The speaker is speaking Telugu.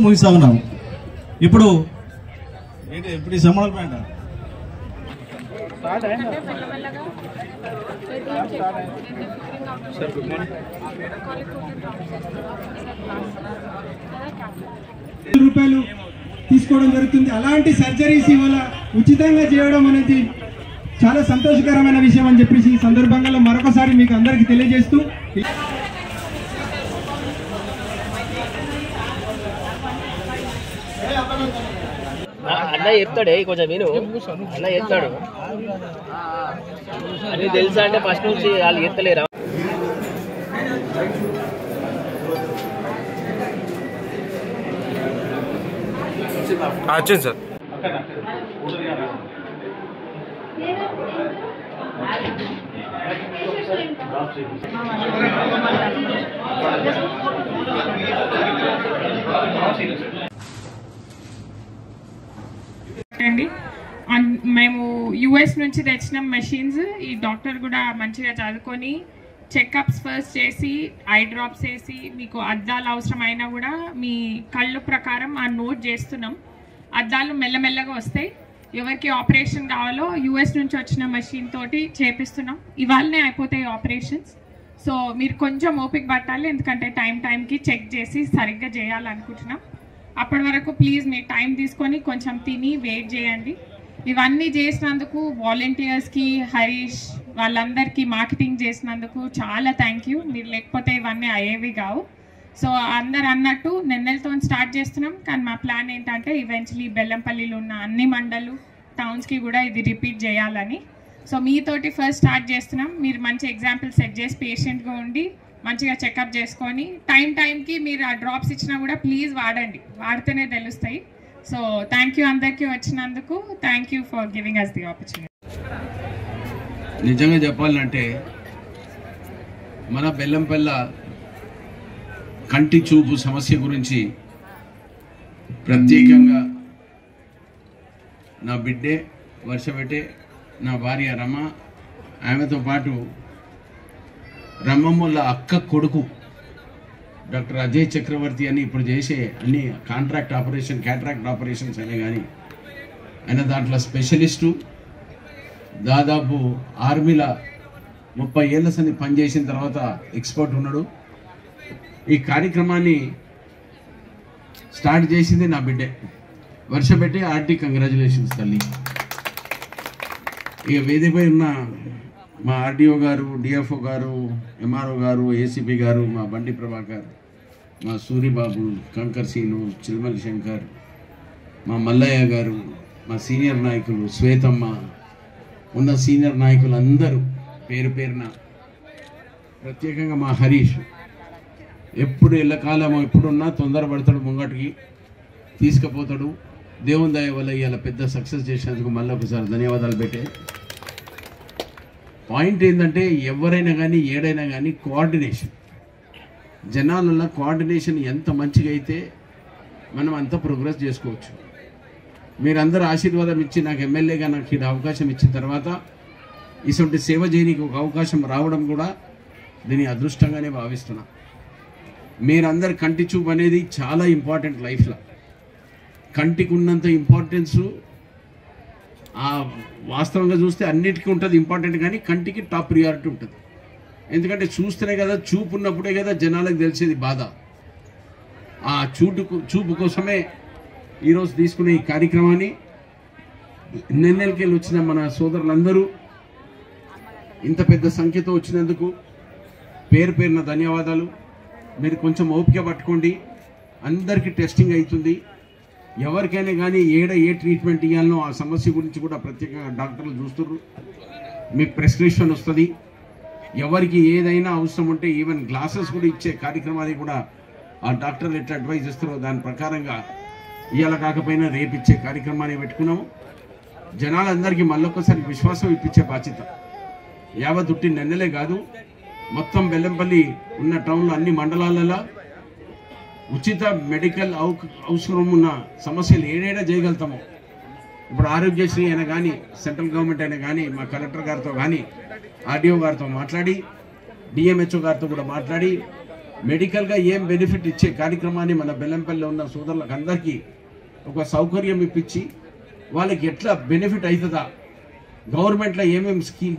ముగిస్తా ఉన్నాం. ఇప్పుడు ఈ సమాధానం పేట రూపాయలు తీసుకోవడం జరుగుతుంది. అలాంటి సర్జరీస్ ఇవాళ ఉచితంగా చేయడం అనేది చాలా సంతోషకరమైన విషయం అని చెప్పేసి ఈ సందర్భంగా మరొకసారి మీకు అందరికీ తెలియజేస్తూ అన్న చెప్తాడే కొంచెం విను. అన్న చెప్తాడు అన్నీ తెలుసా అంటే ఫస్ట్ నుంచి వాళ్ళు ఎత్తలేరా. వచ్చింది సార్. మేము యుఎస్ నుంచి తెచ్చిన మెషిన్స్. ఈ డాక్టర్ కూడా మంచిగా చదువుకొని చెకప్స్ ఫస్ట్ చేసి ఐ డ్రాప్స్ వేసి మీకు అద్దాలు అవసరమైనా కూడా మీ కళ్ళు ప్రకారం ఆ నోట్ చేస్తున్నాం. అద్దాలు మెల్లమెల్లగా వస్తాయి. ఎవరికి ఆపరేషన్ కావాలో యుఎస్ నుంచి వచ్చిన మెషిన్ తోటి చేపిస్తున్నాం. ఇవాళనే అయిపోతాయి ఆపరేషన్స్. సో మీరు కొంచెం ఓపిక పట్టాలి, ఎందుకంటే టైంకి చెక్ చేసి సరిగ్గా చేయాలనుకుంటున్నాం. అప్పటి వరకు ప్లీజ్ మీ టైం తీసుకొని కొంచెం తిని వెయిట్ చేయండి. ఇవన్నీ చేసినందుకు వాలంటీర్స్కి, హరీష్ వాళ్ళందరికీ మార్కెటింగ్ చేసినందుకు చాలా థ్యాంక్ యూ. మీరు లేకపోతే ఇవన్నీ అయ్యేవి కావు. సో అందరు అన్నట్టు నెన్నెలతో స్టార్ట్ చేస్తున్నాం, కానీ మా ప్లాన్ ఏంటంటే ఈవెన్చువలీ బెల్లంపల్లిలో ఉన్న అన్ని మండలు టౌన్స్కి కూడా ఇది రిపీట్ చేయాలని. సో మీతోటి ఫస్ట్ స్టార్ట్ చేస్తున్నాం. మీరు మంచి ఎగ్జాంపుల్ సెట్ చేసి పేషెంట్గా ఉండి మంచిగా చెకప్ చేసుకొని టైంకి మీరు ఆ డ్రాప్స్ ఇచ్చినా కూడా ప్లీజ్ వాడండి, వాడితేనే తెలుస్తాయి. సో థ్యాంక్ యూ అందరికీ వచ్చినందుకు. Thank you for giving us the opportunity. నిజంగా చెప్పాలంటే మన బెల్లంపల్ల కంటి చూపు సమస్య గురించి ప్రత్యేకంగా నా బిడ్డే వర్షపెట్టే నా భార్య రమ, ఆమెతో పాటు రమ్మమ్మల అక్క కొడుకు డాక్టర్ అజయ్ చక్రవర్తి అని ఇప్పుడు చేసే అన్ని కాంట్రాక్ట్ ఆపరేషన్, క్యాట్రాక్ట్ ఆపరేషన్స్ అయినా కానీ ఆయన దాంట్లో స్పెషలిస్టు. దాదాపు ఆర్మీలో 30 ఏళ్ళ సంది పనిచేసిన తర్వాత ఎక్స్పర్ట్ ఉన్నాడు. ఈ కార్యక్రమాన్ని స్టార్ట్ చేసింది నా బిడ్డే వర్షపెట్టి. ఆర్టీ కంగ్రాచులేషన్స్ తల్లి. ఇక వేదికపై ఉన్న మా ఆర్డీఓ గారు, డిఎఫ్ఓ గారు, ఎంఆర్ఓ గారు, ఏసీపీ గారు, మా బండి ప్రభాకర్, మా సూరిబాబు, కంకర్ సీను, చిల్మల్ శంకర్, మా మల్లయ్య గారు, మా సీనియర్ నాయకులు శ్వేతమ్మ, ఉన్న సీనియర్ నాయకులు అందరూ పేరు పేరున, ప్రత్యేకంగా మా హరీష్ ఎప్పుడు ఎల్లకాలము ఎప్పుడున్నా తొందరపడతాడు, ముంగటికి తీసుకుపోతాడు. దేవుని దయ వల్ల ఇలా పెద్ద సక్సెస్ చేసినందుకు మళ్ళీ ఒకసారి ధన్యవాదాలు పెట్టే. పాయింట్ ఏంటంటే ఎవరైనా కానీ ఏడైనా కానీ కోఆర్డినేషన్, జనాలలో కోఆర్డినేషన్ ఎంత మంచిగా అయితే మనం అంత ప్రోగ్రెస్ చేసుకోవచ్చు. మీరందరూ ఆశీర్వాదం ఇచ్చి నాకు ఎమ్మెల్యేగా నాకు ఈ అవకాశం ఇచ్చిన తర్వాత ఇటువంటి సేవ చేయడానికి ఒక అవకాశం రావడం కూడా దీని అదృష్టంగానే భావిస్తున్నా. మీరందరు కంటి చూపు అనేది చాలా ఇంపార్టెంట్ లైఫ్లో. కంటికి ఉన్నంత ఇంపార్టెన్సు వాస్తవంగా చూస్తే అన్నిటికీ ఉంటుంది ఇంపార్టెంట్, కానీ కంటికి టాప్ ప్రియారిటీ ఉంటుంది. ఎందుకంటే చూస్తేనే కదా, చూపు ఉన్నప్పుడే కదా జనాలకు తెలిసేది బాధ. ఆ చూపు కోసమే ఈరోజు తీసుకునే ఈ కార్యక్రమాన్ని నెన్నెలకెళ్ళి వచ్చిన మన సోదరులందరూ ఇంత పెద్ద సంఖ్యతో వచ్చినందుకు పేరు పేరున ధన్యవాదాలు. మీరు కొంచెం ఓపిక పట్టుకోండి, అందరికీ టెస్టింగ్ అవుతుంది. ఎవరికైనా కానీ ఏ ట్రీట్మెంట్ ఇవ్వాలనో ఆ సమస్య గురించి కూడా ప్రత్యేకంగా డాక్టర్లు చూస్తున్నారు. మీకు ప్రిస్క్రిప్షన్ వస్తుంది. ఎవరికి ఏదైనా అవసరం ఉంటే ఈవెన్ గ్లాసెస్ కూడా ఇచ్చే కార్యక్రమాన్ని కూడా ఆ డాక్టర్లు ఎట్లా అడ్వైజ్ ఇస్తారో దాని ప్రకారంగా ఇవాళ కాకపోయినా రేపు ఇచ్చే కార్యక్రమాన్ని పెట్టుకున్నాము. జనాలందరికీ మళ్ళొక్కసారి విశ్వాసం ఇప్పించే బాధ్యత యావత్తుట్టి నెన్నెలే కాదు, మొత్తం బెల్లంపల్లి ఉన్న టౌన్లో అన్ని మండలాలలో ఉచిత మెడికల్ అవసరం ఉన్న సమస్యలు ఏడేడా చేయగలుగుతామో ఇప్పుడు ఆరోగ్యశ్రీ అయినా కానీ సెంట్రల్ గవర్నమెంట్ అయినా కానీ మా కలెక్టర్ గారితో కానీ ఆర్డీఓ గారితో మాట్లాడి డిఎంహెచ్ఓ గారితో కూడా మాట్లాడి మెడికల్గా ఏం బెనిఫిట్ ఇచ్చే కార్యక్రమాన్ని మన బెల్లంపల్లిలో ఉన్న సోదరులకు అందరికీ ఒక సౌకర్యం ఇప్పించి వాళ్ళకి ఎట్లా బెనిఫిట్ అవుతుందా గవర్నమెంట్లో ఏమేమి స్కీమ్